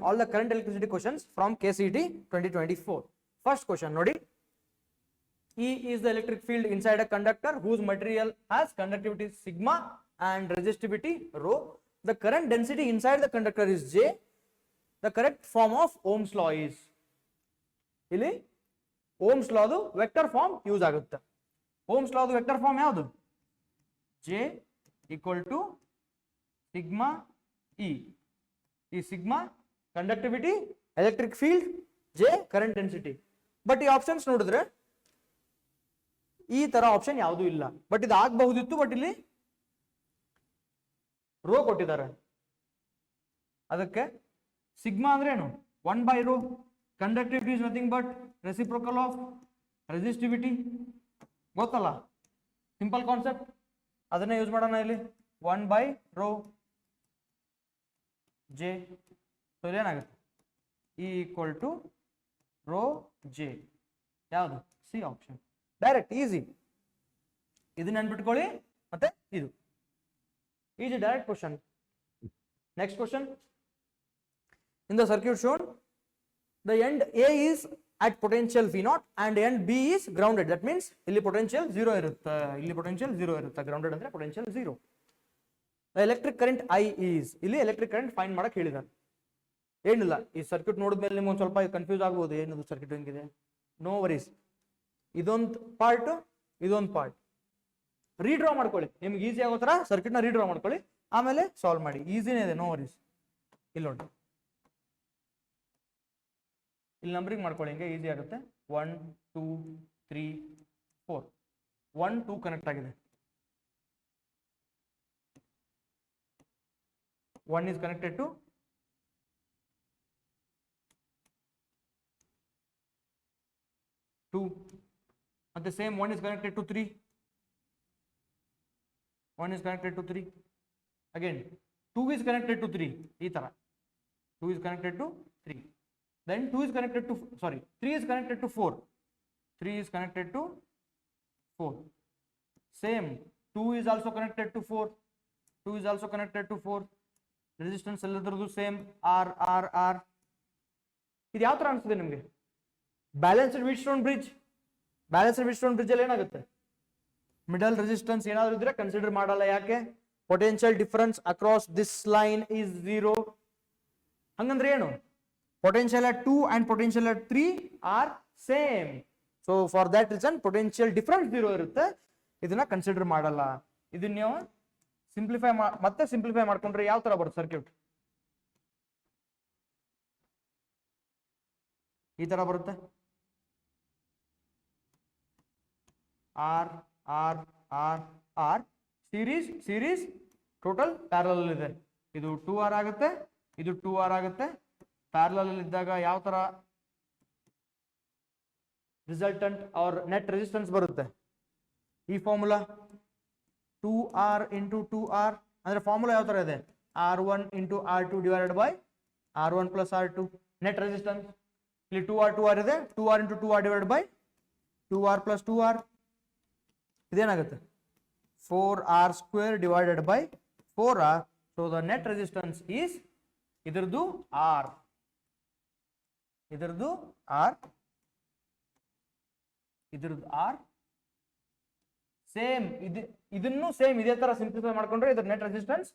all the current electricity questions from KCET 2024. First question nodi, E is the electric field inside a conductor whose material has conductivity sigma and resistivity rho. The current density inside the conductor is J. The correct form of Ohm's law is, ಇಲ್ಲಿ Ohm's law ದು vector form use ಆಗುತ್ತೆ. Ohm's law ದು vector form ಯಾವುದು? J equal to sigma E. ಈ sigma conductivity, electric field, J current density. But ಈ options ನೋಡಿದ್ರೆ ಈ ತರ ಆಪ್ಷನ್ ಯಾವುದು ಇಲ್ಲ. ಬಟ್ ಇದು ಆಗಬಹುದಿತ್ತು, ಬಟ್ ಇಲ್ಲಿ ರೋ ಕೊಟ್ಟಿದ್ದಾರೆ. ಅದಕ್ಕೆ ಸಿಗ್ಮಾ ಅಂದ್ರೆ ಏನು? 1/ρ. Conductivity is nothing but reciprocal of resistivity. ಗೊತ್ತಲ್ಲ, ಸಿಂಪಲ್ ಕಾನ್ಸೆಪ್ಟ್, ಅದನ್ನೇ ಯೂಸ್ ಮಾಡೋಣ ಇಲ್ಲಿ. 1/ρ J. ಸೊ ಇಲ್ಲೇನಾಗುತ್ತೆ? E equal to ρ J. ಯಾವುದು? C option. Direct, easy. ಇದನ್ನ ನೆನ್ಪಿಟ್ಕೊಳ್ಳಿ. ಮತ್ತೆ ಇದು easy direct question. Next question. In the circuit shown, the end A is at potential V0 and end B is grounded. That means ಇಲ್ಲಿ potential 0 ಇರುತ್ತೆ, ಇಲ್ಲಿ potential 0 ಇರುತ್ತೆ. grounded ಅಂದ್ರೆ potential 0. The electric current I is, ಇಲ್ಲಿ electric current find ಮಾಡಕ್ ಹೇಳಿದ್ದಾರೆ. ಏನಿಲ್ಲ, ಈ ಸರ್ಕ್ಯೂಟ್ ನೋಡಿದ್ಮೇಲೆ ನಿಮ್ಗೆ ಒಂದು ಸ್ವಲ್ಪ ಕನ್ಫ್ಯೂಸ್ ಆಗ್ಬೋದು, ಏನದು ಸರ್ಕ್ಯೂಟ್ ಹೆಂಗಿದೆ. ನೋ ವರೀಸ್, ಇದೊಂದು ಪಾರ್ಟ್, ಇದೊಂದು ಪಾರ್ಟ್. ರೀಡ್ರಾ ಮಾಡ್ಕೊಳ್ಳಿ, ನಿಮ್ಗೆ ಈಸಿ ಆಗೋ ತರ ಸರ್ಕ್ಯೂಟ್ ನ ರೀಡ್ರಾ ಮಾಡ್ಕೊಳ್ಳಿ, ಆಮೇಲೆ ಸಾಲ್ವ್ ಮಾಡಿ. ಈಸಿನೇ ಇದೆ, ನೋ ವರೀಸ್. ಇಲ್ಲಿ ನೋಡಿ, ಇಲ್ಲಿ ನಂಬರಿಂಗ್ ಮಾಡ್ಕೊಳ್ಳಿ, ಹಿಂಗೆ ಈಸಿ ಆಗುತ್ತೆ. 1 2 3 4. 1 2 ಕನೆಕ್ಟ್ ಆಗಿದೆ. 1 is connected to 2, and the same 1 is connected to 3. 1 is connected to 3. Again 2 is connected to 3. Ee tara 2 is connected to 3. Then 2 is connected to 3 is connected to 4. 3 is connected to 4. Same 2 is also connected to 4. 2 is also connected to 4. Resistance ಎಲ್ಲದರದು same, R R R. ಇದು ಯಾವ ತರ ಅನಿಸ್ತದೆ ನಿಮಗೆ? Balanced Wheatstone bridge. Balanced Wheatstone bridge ಅಲ್ಲಿ ಏನಾಗುತ್ತೆ? Middle resistance ಏನಾದ್ರು ಇದ್ರೆ ಕನ್ಸಿಡರ್ ಮಾಡಲ್ಲ. ಯಾಕೆ? Potential difference across this line is 0. ಹಂಗಂದ್ರೆ ಏನು? potential at 2 and potential at 3 are same. So for that reason potential difference 0 ಇರುತ್ತೆ, ಇದನ್ನ ಕನ್ಸಿಡರ್ ಮಾಡಲ್ಲ. ಇದನ್ನ ನೀವು ಸಿಂಪ್ಲಿಫೈ ಮಾಡ್ಕೊಂಡ್ರೆ ಯಾವ ತರ ಬರುತ್ತೆ ಸರ್ಕ್ಯೂಟ್? ಈ ತರ ಬರುತ್ತೆ. R R R R series total parallel ಇದೆ. ಇದು 2R ಆಗುತ್ತೆ, ಇದು 2R ಆಗುತ್ತೆ. ಪ್ಯಾರಲಲ್ ಇದ್ದಾಗ ಯಾವ ತರ ರಿಸಲ್ಟೆಂಟ್ ಆರ್ ನೆಟ್ ರೆಸಿಸ್ಟೆನ್ಸ್ ಬರುತ್ತೆ? ಈ ಫಾರ್ಮುಲಾ 2R into 2R ಅಂದ್ರೆ ಫಾರ್ಮುಲಾ ಯಾವ ತರ ಇದೆ? R1 into R2 divided by R1 plus R2. Net resistance ಇಲ್ಲಿ 2R ಇದೆ, 2R into 2R divided by 2R plus 2R. ಇದೇನಾಗುತ್ತೆ? 4R square divided by 4R. So the net resistance is ಇದರದು R, ಇದರದು R, ಇದರದು R. Same ಇದನ್ನು same ಇದೇ ತರ simplify ಮಾಡ್ಕೊಂಡ್ರೆ ಇದರ net resistance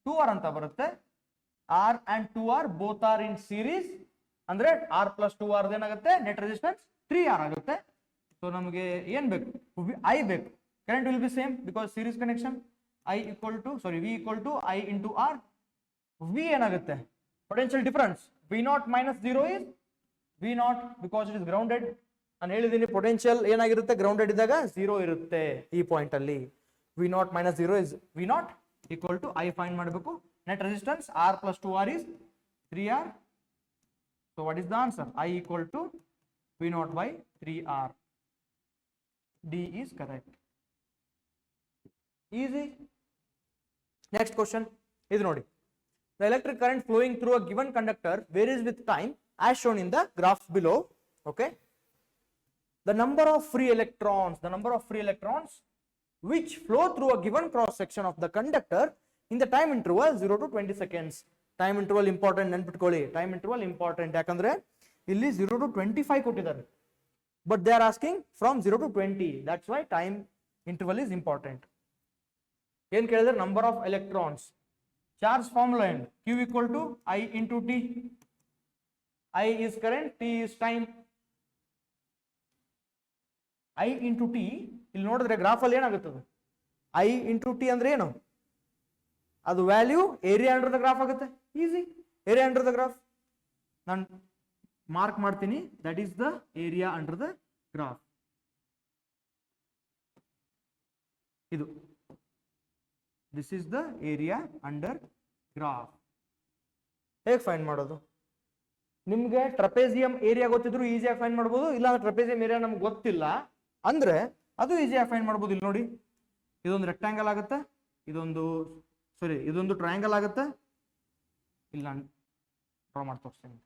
2R ಅಂತ ಬರುತ್ತೆ. R and 2R both are in series ಅಂದ್ರೆ R plus 2R ಏನಾಗುತ್ತೆ? Net resistance 3R ಆಗುತ್ತೆ. ಸೊ ನಮಗೆ ಏನ್ ಬೇಕು? I ಬೇಕು. Current will be same because series connection. V equal to I into R. V ಏನಾಗುತ್ತೆ? Potential difference V0 minus 0 is V0 because it is grounded. ನಾನು ಹೇಳಿದ್ದೀನಿ potential ಏನಾಗಿರುತ್ತೆ? ಗ್ರೌಂಡೆಡ್ ಇದ್ದಾಗ 0 ಇರುತ್ತೆ. ಈ ಪಾಯಿಂಟ್ ಅಲ್ಲಿ V0 minus 0 is V0 equal to I find ಮಾಡಬೇಕು. Net resistance R plus 2R is 3R. So what is the answer? I equal to V0 by 3R. D is correct. Easy. Next question. ಇದು ನೋಡಿ. The electric current flowing through a given conductor varies with time as shown in the graph below. Okay. The number of free electrons which flow through a given cross section of the conductor in the time interval 0 to 20 seconds. Time interval important, ನೆನ್ಪಿಟ್ಕೊಳ್ಳಿ. Time interval important, ಯಾಕಂದ್ರೆ ಇಲ್ಲಿ 0 to 25 ಕೊಟ್ಟಿದ್ದಾರೆ, but they are asking from 0 to 20. That's why time interval is important. ಏನ್ ಕೇಳಿದ್ರೆ number of electrons. Charge formula ಏನು? Q equal to I into T. I is current, T is time. I into T, ಇಲ್ಲಿ ನೋಡಿದ್ರೆ graph ಅಲ್ಲಿ ಏನಾಗುತ್ತದೆ? I into T ಅಂದ್ರೆ ಏನು? ಅದು value area under the graph ಆಗುತ್ತೆ. Easy, area under the graph ನಾನು ಮಾರ್ಕ್ ಮಾಡ್ತೀನಿ. That is the area under the graph. ಇದು this is the area under graph. ಹೇಗೆ ಫೈಂಡ್ ಮಾಡೋದು? ನಿಮ್ಗೆ ಟ್ರಪೇಜಿಯಂ ಏರಿಯಾ ಗೊತ್ತಿದ್ರು ಈಸಿಯಾಗಿ ಫೈಂಡ್ ಮಾಡ್ಬೋದು. ಇಲ್ಲ ಟ್ರಪೇಜಿಯಂ ಏರಿಯಾ ನಮ್ಗೆ ಗೊತ್ತಿಲ್ಲ ಅಂದ್ರೆ ಅದು ಈಸಿಯಾಗಿ ಫೈಂಡ್ ಮಾಡ್ಬೋದು. ಇಲ್ಲಿ ನೋಡಿ, ಇದೊಂದು ರೆಕ್ಟಾಂಗಲ್ ಆಗುತ್ತೆ, ಇದೊಂದು ಟ್ರಯಾಂಗಲ್ ಆಗುತ್ತೆ. ಇಲ್ಲ ನಾನು ಡ್ರಾ ಮಾಡಿ ತೋರಿಸ್ತೇನೆ.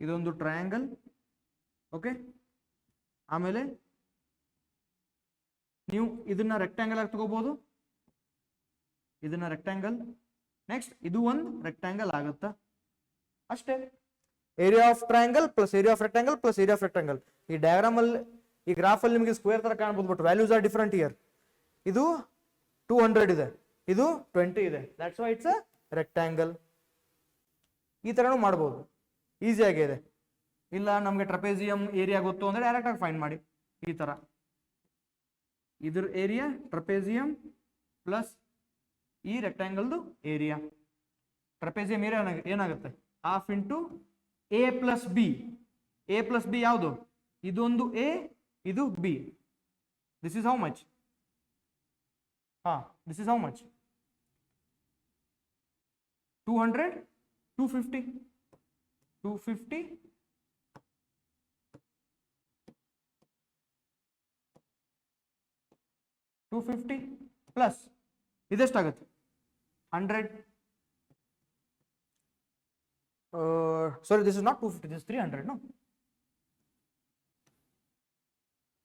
ಇದೊಂದು ಟ್ರಯಾಂಗಲ್, ಓಕೆ. ಆಮೇಲೆ ನೀವು ಇದನ್ನ ರೆಕ್ಟಾಂಗಲ್ ಆಗಿ ತಗೋಬಹುದು, ಇದನ್ನ ರೆಕ್ಟಾಂಗಲ್. ನೆಕ್ಸ್ಟ್ ಇದು ಒಂದು ರೆಕ್ಟಾಂಗಲ್ ಆಗುತ್ತಾ, ಅಷ್ಟೇ. Area of triangle plus area of rectangle plus area of rectangle. ಈ ಡಯಾಗ್ರಾಮ್ ಅಲ್ಲಿ, ಈ ಗ್ರಾಫ್ ಅಲ್ಲಿ ನಿಮಗೆ ಸ್ಕ್ವೇರ್ ತರ ಕಾಣಬಹುದು, but values are different year. ಇದು 200 ಇದೆ, ಇದು 20 ಇದೆ. That's why it's a rectangle. ಈ ತರನು ಮಾಡಬಹುದು, ಈಸಿಯಾಗಿ ಇದೆ. ಇಲ್ಲ ನಮಗೆ ಟ್ರಪೇಜಿಯಂ ಏರಿಯಾ ಗೊತ್ತು ಅಂದ್ರೆ ಡೈರೆಕ್ಟ್ ಆಗಿ ಫೈಂಡ್ ಮಾಡಿ. ಈ ತರ ಇದ್ರ ಏರಿಯಾ ಟ್ರಪೇಜಿಯಂ ಪ್ಲಸ್ ಈ ರೆಕ್ಟಾಂಗಲ್ದು ಏರಿಯಾ. ಟ್ರಪೇಜಿಯಂ ಏರಿಯಾ ಏನಾಗುತ್ತೆ? Half into A plus B. A plus B ಯಾವುದು? ಇದೊಂದು ಎ, ಇದು B. This is how much? This is how much? 200, 250, 250 250 plus ಇದೆಷ್ಟಾಗುತ್ತೆ? 100. Sorry, this is not 250, this is 300, no?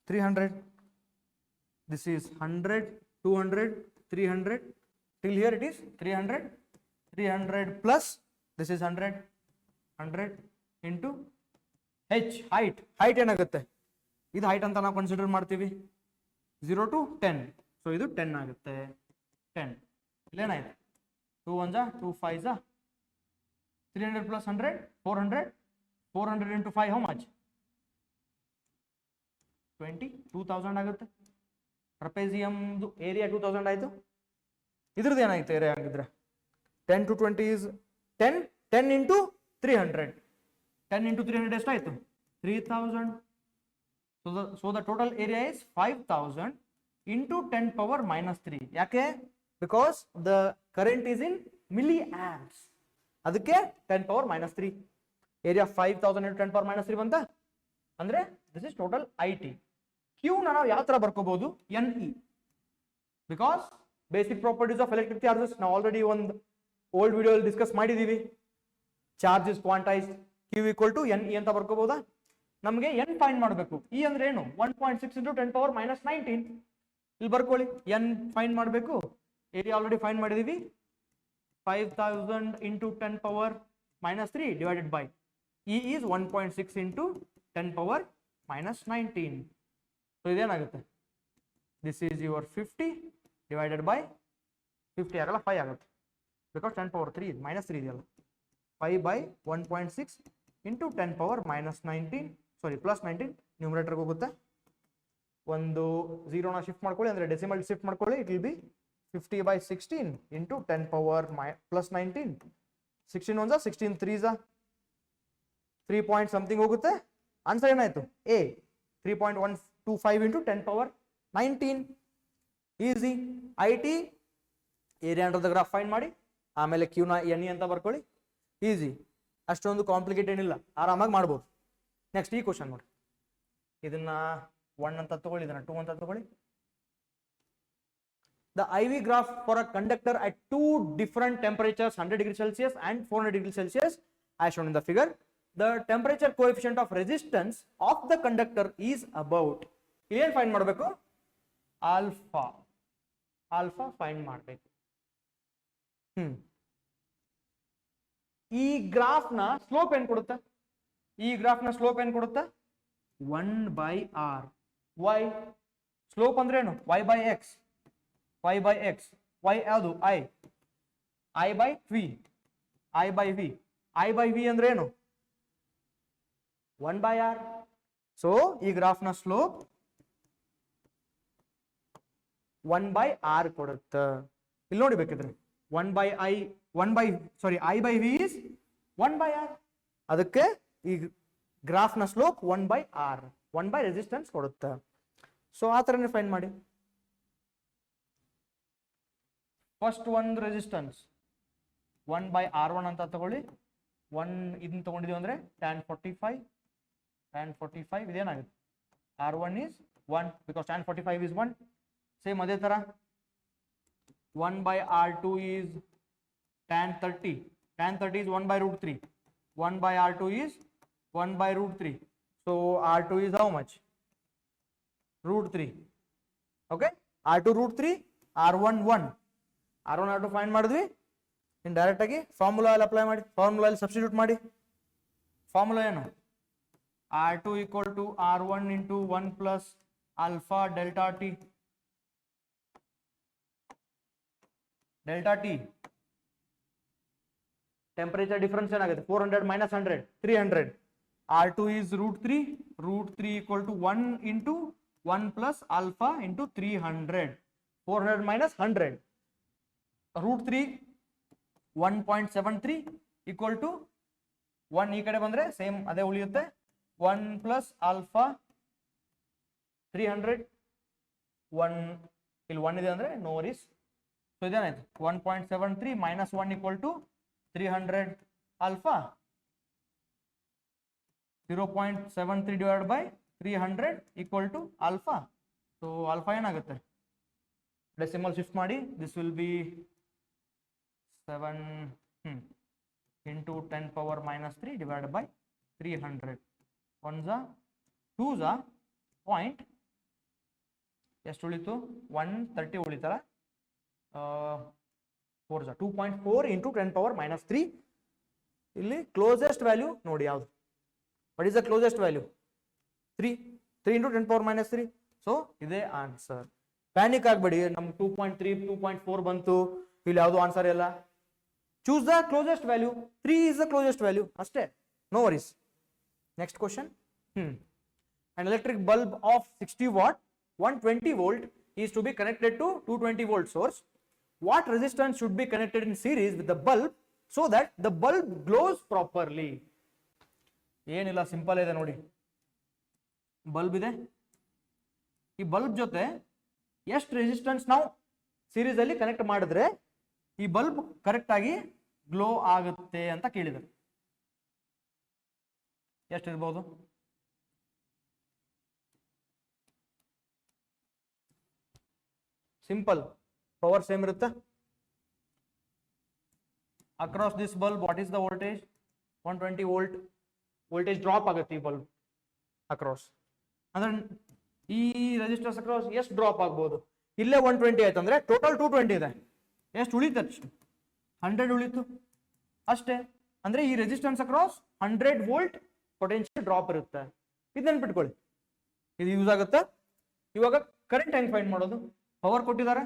300. This is 100, 200, 300. Till here it is 300. 300 plus this is 100. 100 into h, height. Height ಏನಾಗುತ್ತೆ? ಇದು height ಅಂತ ನಾವು consider ಮಾಡ್ತೀವಿ. 0 to 10. So ಇದು 10 ಆಗುತ್ತೆ. 10 ಇಲ್ಲೇನಾಯ್ತು? 2 1 2 5 300 plus 100 400. 400 into 5 how much? 20. 2000 ಆಗುತ್ತೆ. ಟ್ರಪೇಜಿಯಂದು area 2000 ಆಯ್ತು. ಇದ್ರದ್ದು ಏನಾಯ್ತು ಏರಿಯಾ ಆಗಿದ್ರೆ? 10 to 20 is 10. 10 into 300. 10 into 300 ಎಷ್ಟಾಯ್ತು? 3000. So the total area is 5000 into 10 power minus 3. ಯಾಕೆ? Because the current is in milliamps. ಅದಕ್ಕೆ 10 power minus 3. ಏರಿಯಾ 5000 into 10 power minus 3 ಬಂತ ಅಂದ್ರೆ this is total IT. Q ನಾವು ಯಾವ ತರ ಬರ್ಕೋಬಹುದು? NE. Because basic properties of electric charges ನಾವು ಆಲ್ರೆಡಿ ಒಂದು ಓಲ್ಡ್ ವಿಡಿಯೋ ಡಿಸ್ಕಸ್ ಮಾಡಿದೀವಿ. Charge is quantized. Q equal to NE ಅಂತ ಬರ್ಕೋಬಹುದಾ? ನಮಗೆ n ಫೈಂಡ್ ಮಾಡಬೇಕು. E ಅಂದ್ರೆ ಏನು? 1.6 into 10 power minus 19. ಇಲ್ಲಿ ಬರ್ಕೊಳ್ಳಿ, n ಫೈಂಡ್ ಮಾಡಬೇಕು. ಏರಿಯಾ ಆಲ್ರೆಡಿ ಫೈಂಡ್ ಮಾಡಿದೀವಿ. 5000 into 10 power minus 3 divided by E is 1.6 into 10 power minus 19. So ಇದೇನಾಗುತ್ತೆ? This is your 50 divided by 50 ಆಗಲ್ಲ 5 ಆಗುತ್ತೆ. Because 10 power 3 minus 3 ಇದೆಯಲ್ಲ. 5 by 1.6 into 10 power minus 19, sorry plus 19 ನ್ಯೂಮರೇಟರ್ಗೆ ಹೋಗುತ್ತೆ. ಒಂದು 0 ನ ಶಿಫ್ಟ್ ಮಾಡ್ಕೊಳ್ಳಿ, ಅಂದ್ರೆ ಡೆಸಿಮಲ್ ಶಿಫ್ಟ್ ಮಾಡ್ಕೊಳ್ಳಿ. It will be 50 by 16 into 10 power plus 19. 16 1 16 3 3 point something ಹೋಗುತ್ತೆ. ಆನ್ಸರ್ ಏನಾಯ್ತು? A 3.125 into 10 power 19. Easy. IT area under the graph find ಮಾಡಿ, ಆಮೇಲೆ Q ನ NE ಅಂತ ಬರ್ಕೊಳ್ಳಿ. ಈಸಿ, ಅಷ್ಟೊಂದು ಕಾಂಪ್ಲಿಕೇಟ್ ಏನಿಲ್ಲ, ಆರಾಮಾಗಿ ಮಾಡ್ಬೋದು. ನೆಕ್ಸ್ಟ್ ಈ ಕ್ವಶನ್ ನೋಡಿ. ಇದನ್ನ 1 ಅಂತ ತಗೊಳ್ಳಿ, ಇದನ್ನ 2 ಅಂತ ತಗೊಳ್ಳಿ. The IV graph for a conductor at two different temperatures, 100 degrees Celsius and 400 degrees Celsius, as shown in the figure. The temperature coefficient of resistance of the conductor is about. ಏನು find ಮಾಡಬೇಕು? Alpha. Alpha find ಮಾಡಬೇಕು. ಈ graph ನ slope ಏನ್ ಕೊಡುತ್ತೆ? ಈ graph ನ slope ಏನ್ ಕೊಡುತ್ತೆ? 1/r. ವೈ ಸ್ಲೋಪ್ ಅಂದ್ರೆ ಏನು? y by x. y by x. y ಯಾವುದು? i. i by v. i by v. i by v ಅಂದ್ರೆ ಏನು? 1/r. ಸೊ ಈ ಗ್ರಾಫ್ ನ ಸ್ಲೋಪ್ 1/r ಕೊಡುತ್ತೆ. ಇಲ್ಲಿ ನೋಡಿ ಬೇಕಿದ್ರೆ i by v is 1/r. ಅದಕ್ಕೆ ಈ ಗ್ರಾಫ್ ನ ಸ್ಲೋಪ್ 1/r, 1 by ರೆಸಿಸ್ಟೆನ್ಸ್ ಕೊಡುತ್ತೆ. ಸೊ ಆ ಥರನೇ ಫೈಂಡ್ ಮಾಡಿ. ಫಸ್ಟ್ ಒಂದು ರೆಸಿಸ್ಟೆನ್ಸ್ 1/r1 ಅಂತ ತಗೊಳ್ಳಿ. ಇದನ್ನ ತಗೊಂಡಿದೀವಿ ಅಂದ್ರೆ tan 45 ಇದೇನಾಗುತ್ತೆ? r1 is 1 because tan 45 is 1. Same ಅದೇ ತರ 1/r2 is tan 30. tan 30 is 1/√3. 1/r2 is 1/√3. So r2 is how much? √3. Okay, r2 √3, r1 1. r1 r2 find ಮಾಡಿದ್ವಿ. ಇನ್ ಡೈರೆಕ್ಟ್ ಆಗಿ ಫಾರ್ಮುಲಾ ಅಲ್ಲಿ ಅಪ್ಲೈ ಮಾಡಿ, ಫಾರ್ಮುಲಾ ಅಲ್ಲಿ ಸಬ್ಸ್ಟಿಟ್ಯೂಟ್ ಮಾಡಿ. Formula ಏನು? r2 equal to r1 into 1 plus alpha delta t. delta t temperature difference ಏನಾಗುತ್ತೆ? 400 minus 100 300. r2 is √3. √3 equal to 1 into 1 plus alpha into 300. 400 minus 100. √3 1.73 equal to 1 ಈ ಕಡೆ ಬಂದ್ರೆ ಸೇಮ್ ಅದೇ ಉಳಿಯುತ್ತೆ. 1 plus alpha 300. 1 ಇಲ್ಲಿ 1 ಇದೆ ಅಂದ್ರೆ no worries. So ಇದೇನಾಯ್ತು? 1.73 minus 1 equal to 300 alpha. 0.73 divided by 300 equal to alpha. So alpha ಏನಾಗುತ್ತೆ? ಡೆಸಿಮಲ್ ಶಿಫ್ಟ್ ಮಾಡಿ. This will be 7 into 10 power minus 3 divided by 300. 1s are 2s are point ಎಷ್ಟು ಉಳಿತು? 130 ಉಳಿತಲ್ಲ. 4s are 2.4 into 10 power minus 3. ಇಲ್ಲಿ closest value ನೋಡಿ ಯಾವುದು? What is the closest value? 3 into 10 power minus 3. So ಇದೇ answer. Panic ಆಗಬೇಡಿ. ನಮ್ಗೆ 2.3 2.4 ಬಂತು, ಇಲ್ಲಿ ಯಾವುದು ಆನ್ಸರ್ ಇಲ್ಲ. Choose the closest value. 3 is the closest value ಅಷ್ಟೇ. No worries. Next question. An electric bulb of 60 watt 120 volt is to be connected to 220 volt source. What resistance should be connected in series with the bulb so that the bulb glows properly? ಏನಿಲ್ಲ, simple ಇದೆ ನೋಡಿ. Bulb ಇದೆ. ಈ bulb ಜೊತೆ ಎಷ್ಟು resistance ನಾವು series ಅಲ್ಲಿ connect ಮಾಡಿದ್ರೆ ಈ ಬಲ್ಬ್ ಕರೆಕ್ಟ್ ಆಗಿ ಗ್ಲೋ ಆಗುತ್ತೆ ಅಂತ ಕೇಳಿದರು. ಎಷ್ಟಿರ್ಬೋದು? ಸಿಂಪಲ್, ಪವರ್ ಸೇಮ್ ಇರುತ್ತೆ. Across this bulb what is the voltage? 120 volt. Voltage drop ಆಗುತ್ತೆ ಈ ಬಲ್ಬ್ ಅಕ್ರಾಸ್. ಅಂದ್ರೆ ಈ ರೆಸಿಸ್ಟರ್ಸ್ ಅಕ್ರಾಸ್ ಎಷ್ಟು ಡ್ರಾಪ್ ಆಗ್ಬೋದು? ಇಲ್ಲೇ 120 ಆಯ್ತು ಅಂದ್ರೆ ಟೋಟಲ್ 220 ಇದೆ. ಎಷ್ಟು ಉಳಿತು? 100 ಉಳಿತು ಅಷ್ಟೇ. ಅಂದ್ರೆ ಈ resistance across 100 volt potential drop ಇರುತ್ತೆ. ಇದು ನೆನ್ಪಿಟ್ಕೊಳ್ಳಿ, ಇದು ಯೂಸ್ ಆಗುತ್ತೆ. ಇವಾಗ ಕರೆಂಟ್ ಹೆಂಗ್ ಫೈಂಡ್ ಮಾಡೋದು? ಪವರ್ ಕೊಟ್ಟಿದ್ದಾರೆ.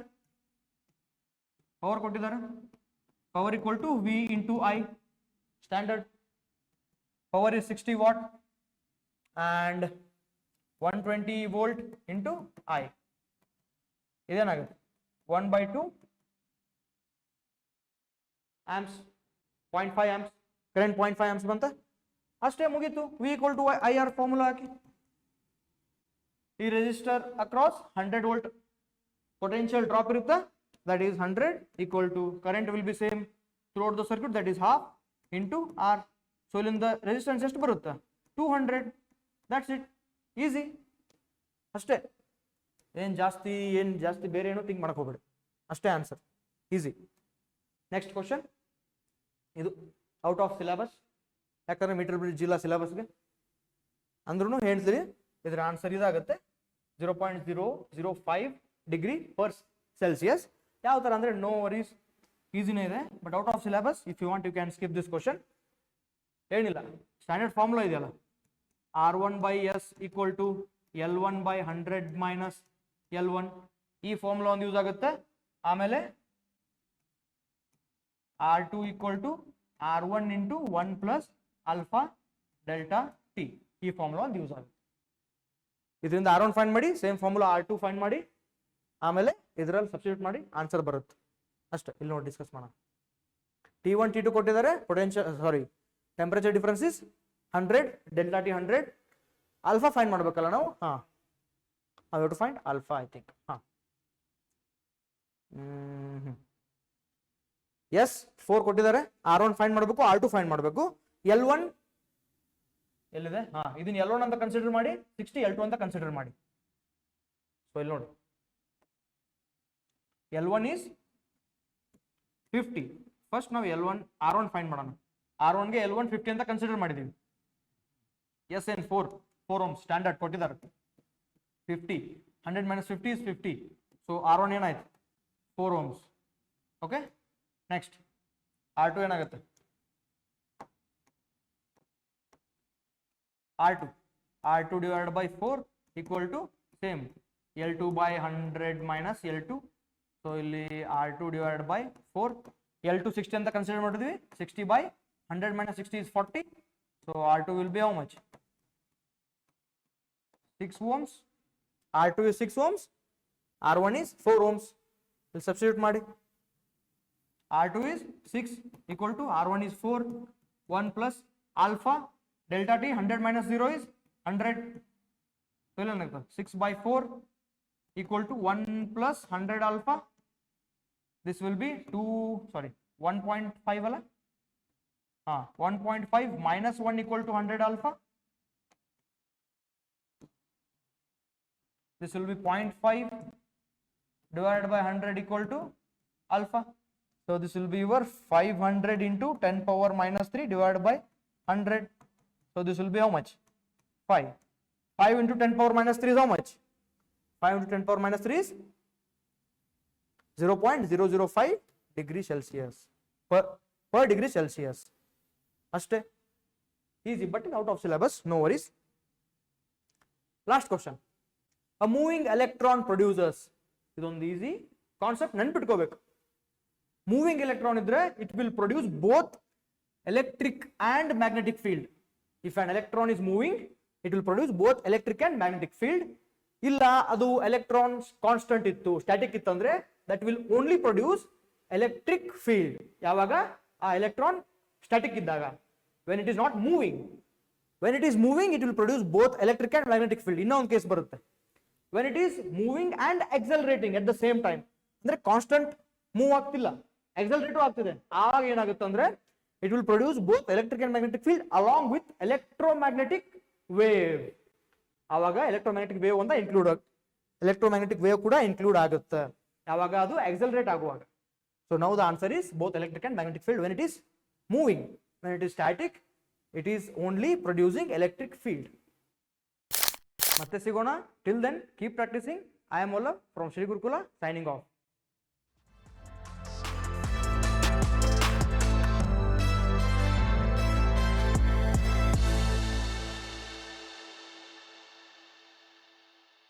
Power equal to V into I. Standard power is 60 watt and 120 volt into I. ಇದೇನಾಗುತ್ತೆ? 1/2 amps. 0.5 amps. ಕರೆಂಟ್ 0.5 amps ಬಂತ ಅಷ್ಟೇ, ಮುಗೀತು. V equal to IR formula ಹಾಕಿ. ಈ resistor across 100 volt potential drop ಇರುತ್ತೆ. That is 100 equal to current will be same throughout the circuit, that is half into R. So ಇಲ್ಲಿಂದ resistance ಎಷ್ಟು ಬರುತ್ತೆ? 200. That's it, easy ಅಷ್ಟೇ. ಏನ್ ಜಾಸ್ತಿ ಬೇರೆ ಏನೋ ಥಿಂಕ್ ಮಾಡಕ್ ಹೋಗ್ಬೇಡಿ, ಅಷ್ಟೇ ಆನ್ಸರ್. ಈಸಿ. Next question. ಇದು ಔಟ್ ಆಫ್ ಸಿಲೆಬಸ್, ಯಾಕಂದ್ರೆ ಮೀಟರ್ ಬ್ರಿಡ್ಜ್ ಇಲ್ಲ ಸಿಲೆಬಸ್ಗೆ ಅಂದ್ರೂ ಹೇಳ್ತೀರಿ. ಇದರ ಆನ್ಸರ್ ಇದಾಗುತ್ತೆ 0.005 ಡಿಗ್ರಿ ಪರ್ ಸೆಲ್ಸಿಯಸ್. ಯಾವ ತರ ಅಂದ್ರೆ ನೋ ವರೀಸ್, ಈಸಿನೇ ಇದೆ. But out of syllabus, if you want you can skip this question. ಏನಿಲ್ಲ, ಸ್ಟ್ಯಾಂಡರ್ಡ್ ಫಾರ್ಮುಲಾ ಇದೆಯಲ್ಲ, R1/S equal to L1/100 minus L1, ಈ ಫಾರ್ಮುಲಾ ಒಂದು ಯೂಸ್ ಆಗುತ್ತೆ. ಆಮೇಲೆ R2 equal to R1 into 1 plus alpha delta T, ಈ formula ಒಂದು use ಆಗುತ್ತೆ. ಇದರಿಂದ R1 ಫೈಂಡ್ ಮಾಡಿ, ಸೇಮ್ ಫಾರ್ಮುಲಾ R2 ಫೈಂಡ್ ಮಾಡಿ, ಆಮೇಲೆ ಇದರಲ್ಲಿ ಸಬ್ಸ್ಟಿಟ್ಯೂಟ್ ಮಾಡಿ ಆನ್ಸರ್ ಬರುತ್ತೆ ಅಷ್ಟೇ. ಇಲ್ಲಿ ನೋಡಿ ಡಿಸ್ಕಸ್ ಮಾಡೋಣ. T1 T2 ಕೊಟ್ಟಿದ್ದಾರೆ, potential temperature difference is 100, delta T 100, alpha find ಮಾಡ್ಬೇಕಲ್ಲ ನಾವು. I have to find alpha, I think. S 4 ಕೊಟ್ಟಿದ್ದಾರೆ, R1 ಫೈಂಡ್ ಮಾಡಬೇಕು, R2 ಫೈಂಡ್ ಮಾಡಬೇಕು. L1 ಎಲ್ಲಿದೆ? ಇದನ್ನ L1 ಅಂತ ಕನ್ಸಿಡರ್ ಮಾಡಿ, 60 L2 ಅಂತ ಕನ್ಸಿಡರ್ ಮಾಡಿ. ಸೊ ಇಲ್ಲಿ ನೋಡಿ, L1 is 50. ಫಸ್ಟ್ ನಾವು R1 ಫೈಂಡ್ ಮಾಡೋಣ. R1 ಗೆ L1 50 ಅಂತ ಕನ್ಸಿಡರ್ ಮಾಡಿದೀವಿ. ಎಸ್ ಎನ್ 4 ohms ಸ್ಟ್ಯಾಂಡರ್ಡ್ ಕೊಟ್ಟಿದ್ದಾರೆ. 50, 100 minus 50 is 50. ಸೊ R1 ಏನಾಯ್ತು? 4 ohms. ಓಕೆ, ನೆಕ್ಸ್ಟ್ R2 ಏನಾಗುತ್ತೆ? R2 divided by 4 equal to same L2/100 minus L2. So ಇಲ್ಲಿ R2 divided by 4, L2 60 ಅಂತ consider ಮಾಡಿದ್ವಿ. 60/100 minus 60 is 40. So R2 will be how much? 6 ohms. R2 is 6 ohms, R1 is 4 ohms. We'll substitute ಮಾಡಿ. R2 is 6 equal to R1 is 4, 1 plus alpha delta T, 100 minus 0 is 100. So 6/4 equal to 1 plus 100 alpha. This will be 1.5 ಅಲ್ಲ? 1.5 minus 1 equal to 100 alpha. This will be 0.5 divided by 100 equal to alpha. So this will be your 500 into 10 power minus 3 divided by 100. So this will be how much? 5. 5 into 10 power minus 3 is how much? 5 into 10 power minus 3 is 0.005 degree Celsius per degree Celsius. Ashte easy, but out of syllabus, no worries. Last question. A moving electron produces, ಇದೊಂದು easy concept ನೆನ್ಪಿಟ್ಕೋಬೇಕು. Moving electron ಇದ್ರೆ it will produce both electric and magnetic field. If on electron is moving it will produce both electric and magnetic field. ಇಲ್ಲ ಅದು electron constant ಇತ್ತು, static ಇತ್ತು ಅಂದ್ರೆ that will only produce electric field. ಯಾವಾಗ? ಆ electron static ಇದ್ದಾಗ. When it is not moving, when it is moving it will produce both electric and magnetic field. ಇನ್ನೊಂದು case ಬರುತ್ತೆ, when it is moving and accelerating at the same time. ಅಂದ್ರೆ constant move ಆಗ್ತಿಲ್ಲ, accelerate ಆಗ್ತಿದೆ. ಆವಾಗ ಏನಾಗುತ್ತೆ ಅಂದ್ರೆ it will produce both electric and magnetic field along with electromagnetic wave. ಆವಾಗ electromagnetic wave ಅಂತ electromagnetic wave ಕೂಡ include ಆಗುತ್ತೆ ಯಾವಾಗ ಅದು accelerate ಆಗುವಾಗ. So now the answer is both electric and magnetic field when it is moving. When it is static, it is only producing electric field. ಮತ್ತೆ ಸಿಗೋಣ. Till then, keep practicing. I am Ola from Shri Gurukula, signing off.